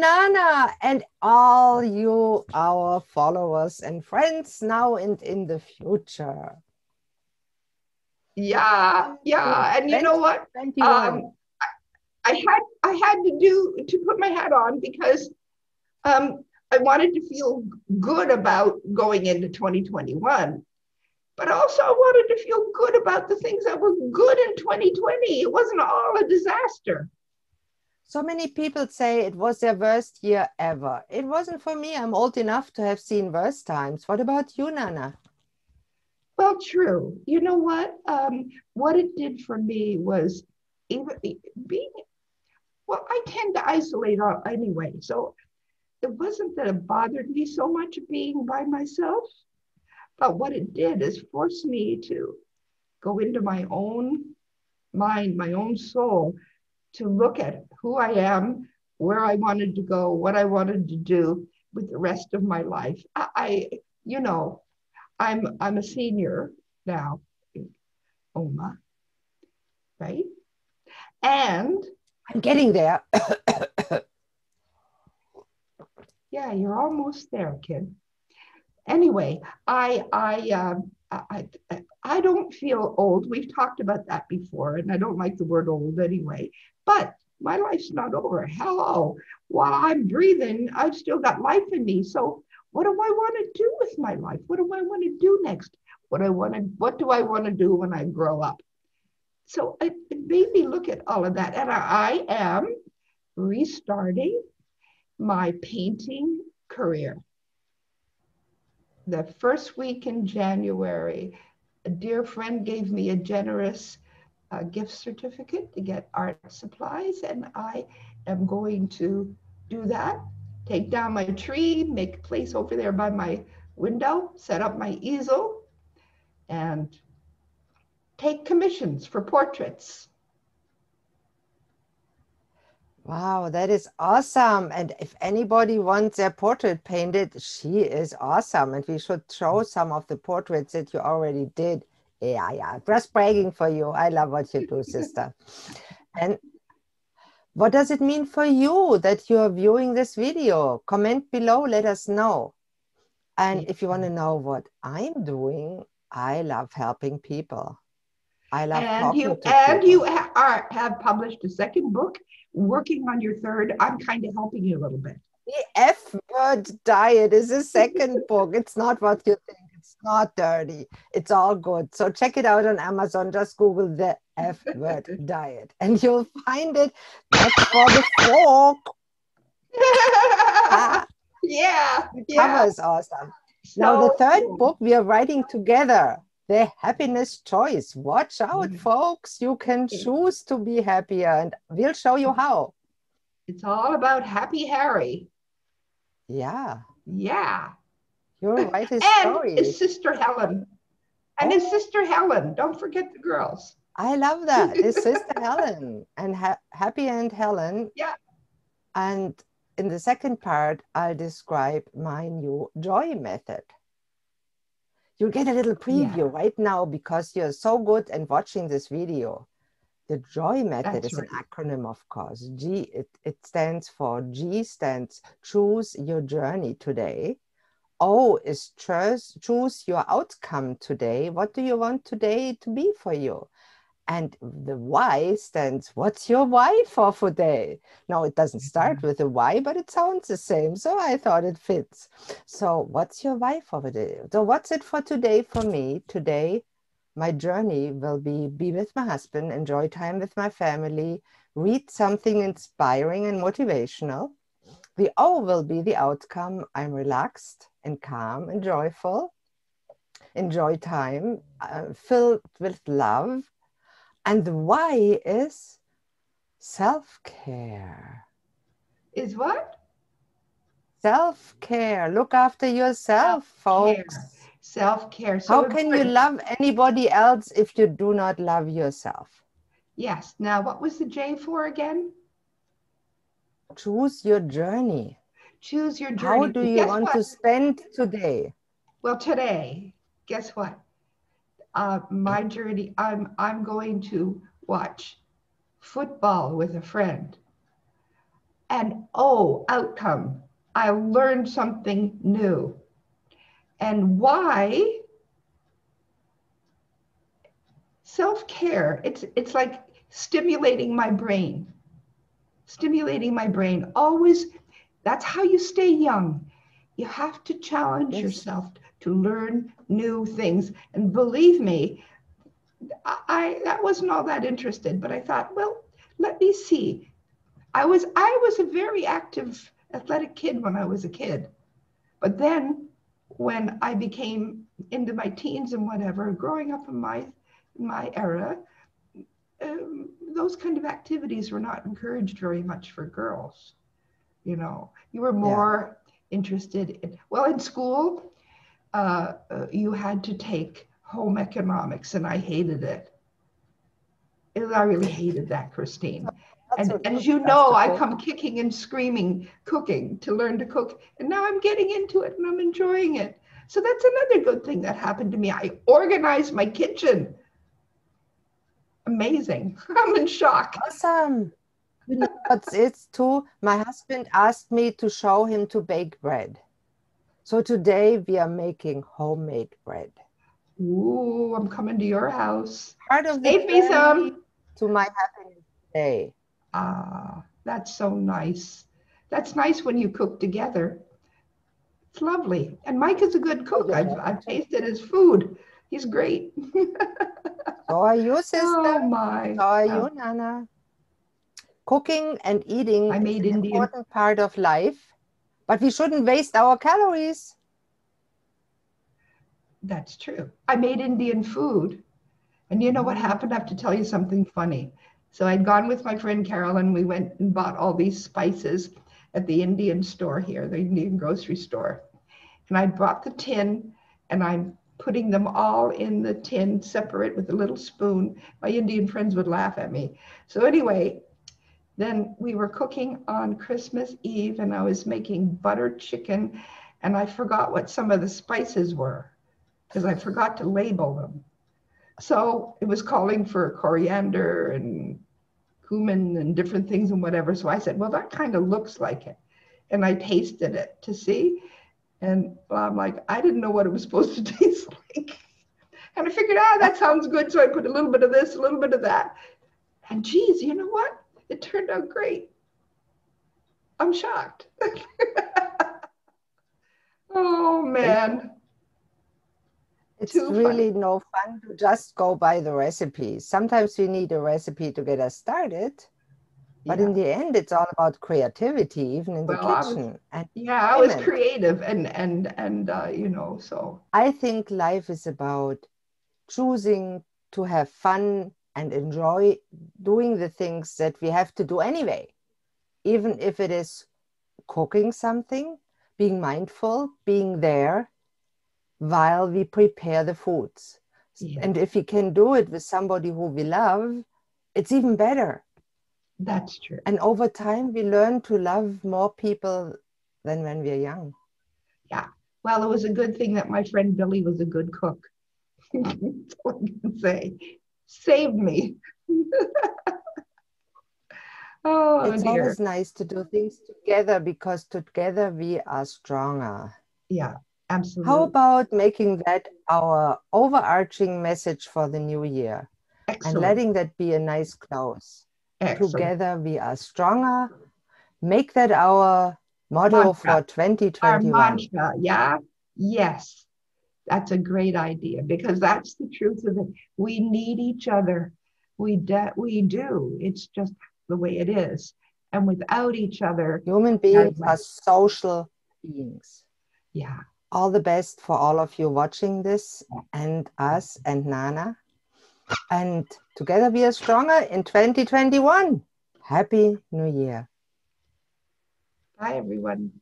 Nana, and all you, our followers and friends now and in the future. Yeah, In yeah. And you know what? 2021. Um, I had to put my hat on because I wanted to feel good about going into 2021, but also I wanted to feel good about the things that were good in 2020. It wasn't all a disaster. So many people say it was their worst year ever. It wasn't for me. I'm old enough to have seen worse times. What about you, Nana? Well, true. You know what? What it did for me was even being, well, I tend to isolate anyway. So it wasn't that it bothered me so much being by myself, but what it did is force me to go into my own mind, my own soul, to look at who I am, where I wanted to go, what I wanted to do with the rest of my life. You know, I'm a senior now, Oma, right? And I'm getting there. yeah, you're almost there, kid. Anyway, I don't feel old. We've talked about that before, and I don't like the word old anyway. But my life's not over. Hello, while I'm breathing, I've still got life in me. So, what do I want to do with my life? What do I want to do next? What do I want to do when I grow up? So it made me look at all of that, and I am restarting my painting career. The first week in January, a dear friend gave me a generous gift certificate to get art supplies, and I am going to do that. Take down my tree, make a place over there by my window, set up my easel, and take commissions for portraits. Wow, that is awesome. And if anybody wants their portrait painted, she is awesome. And we should show some of the portraits that you already did. Yeah, yeah. Just bragging for you. I love what you do, sister. And what does it mean for you that you are viewing this video? Comment below, let us know. And Yeah. if you want to know what I'm doing, I love helping people. I love And talking you to and people. you have published a second book, working on your third. I'm kind of helping you a little bit. The F word diet is the second book. It's not what you think. It's not dirty. It's all good. So check it out on Amazon. Just Google the F word diet and you'll find it. That's for the fork. Ah, Yeah, the cover yeah. is awesome. Now, the So third cool. book we are writing together, The Happiness Choice. Watch out, folks. You can choose to be happier, and we'll show you how. It's all about Happy Harry. Yeah, Yeah. you'll write his And story. his sister Helen. And his Oh, sister Helen. Don't forget the girls. I love that. His sister Helen and Happy and Helen. Yeah. And in the second part, I'll describe my new joy method. You'll get a little Yeah. preview right now because you're so good at watching this video. The joy method That's is an right. acronym, of course. It stands for G stands choose your journey today. O is choose your outcome today. What do you want today to be for you? And the Y stands, what's your why for today? Now, it doesn't start with a Y, but it sounds the same. So I thought it fits. So what's your why for today? So what's it for today for me? Today, my journey will be with my husband, enjoy time with my family, read something inspiring and motivational. The O will be the outcome. I'm relaxed and calm and joyful, enjoy time, filled with love. And the why is self-care. Is what? Self-care. Look after yourself, Self-care. folks. Self-care. How So can you important. love anybody else if you do not love yourself? Yes. Now, what was the J for again? Choose your journey. Choose your How journey. do you Guess want what? to spend today? Well, today, guess what? My journey. I'm going to watch football with a friend. And oh, outcome. I learned something new. And why? Self-care. It's like stimulating my brain. Stimulating my brain. Always, that's how you stay young. You have to challenge Yes. yourself to learn new things. And believe me, I wasn't all that interested, but I thought, well, let me see. I was a very active athletic kid when I was a kid. But then when I became into my teens and whatever, growing up in my era, those kind of activities were not encouraged very much for girls. You were Yeah. more interested in, well, in school, you had to take home economics, and I hated it. I really hated that, Christine. That's And what as you you love know, to I cook. come kicking and screaming, cooking to learn to cook. And now I'm getting into it and I'm enjoying it. So that's another good thing that happened to me. I organized my kitchen. Amazing. I'm in shock. Awesome. You know what's it's too? My husband asked me to show him to bake bread. So today we are making homemade bread. Ooh, I'm coming to your house. Part of the Save me journey some. to my happiness today. Ah, that's so nice. That's nice when you cook together. It's lovely. And Mike is a good Oh, cook. you're I've welcome. tasted his food. He's great. So are you, sister? Oh my. So are Yeah. you, Nana? Cooking and eating I is made an Indian. important part of life, but we shouldn't waste our calories. That's true. I made Indian food. And you know what Mm. happened? I have to tell you something funny. So I'd gone with my friend Carolyn. We went and bought all these spices at the Indian store here, the Indian grocery store. And I brought the tin and I'm putting them all in the tin separate with a little spoon. My Indian friends would laugh at me. So anyway, then we were cooking on Christmas Eve and I was making buttered chicken and I forgot what some of the spices were because I forgot to label them. So it was calling for coriander and cumin and different things and whatever. So I said, well, that kind of looks like it. And I tasted it to see. And I'm like, I didn't know what it was supposed to taste like. And I figured, that sounds good. So I put a little bit of this, a little bit of that. And geez, you know what? It turned out great. I'm shocked. Oh, man. It's Too funny. really no fun to just go by the recipes. Sometimes we need a recipe to get us started, but in Yeah. the end, it's all about creativity, even in the Well, kitchen and I was enjoyment. creative and so I think life is about choosing to have fun and enjoy doing the things that we have to do anyway, even if it is cooking something, being mindful, being there while we prepare the foods. yeah, And if we can do it with somebody who we love, it's even better. that's true. And over time, we learn to love more people than when we're young. Yeah. Well, it was a good thing that my friend Billy was a good cook. That's all I can say. Saved me. Oh It's dear. always nice to do things together because together we are stronger. Yeah, How absolutely. about making that our overarching message for the new year and Excellent. letting that be a nice close? Excellent. Together we are stronger. Make that our motto Mantra. for Our 2021. mantra. Yeah. Yes. That's a great idea because that's the truth of it. We need each other. We do. It's just the way it is. And without each other, Human our beings life, are social beings. yeah. All the best for all of you watching this and us and Nana. And together we are stronger in 2021. Happy New Year. Bye, everyone.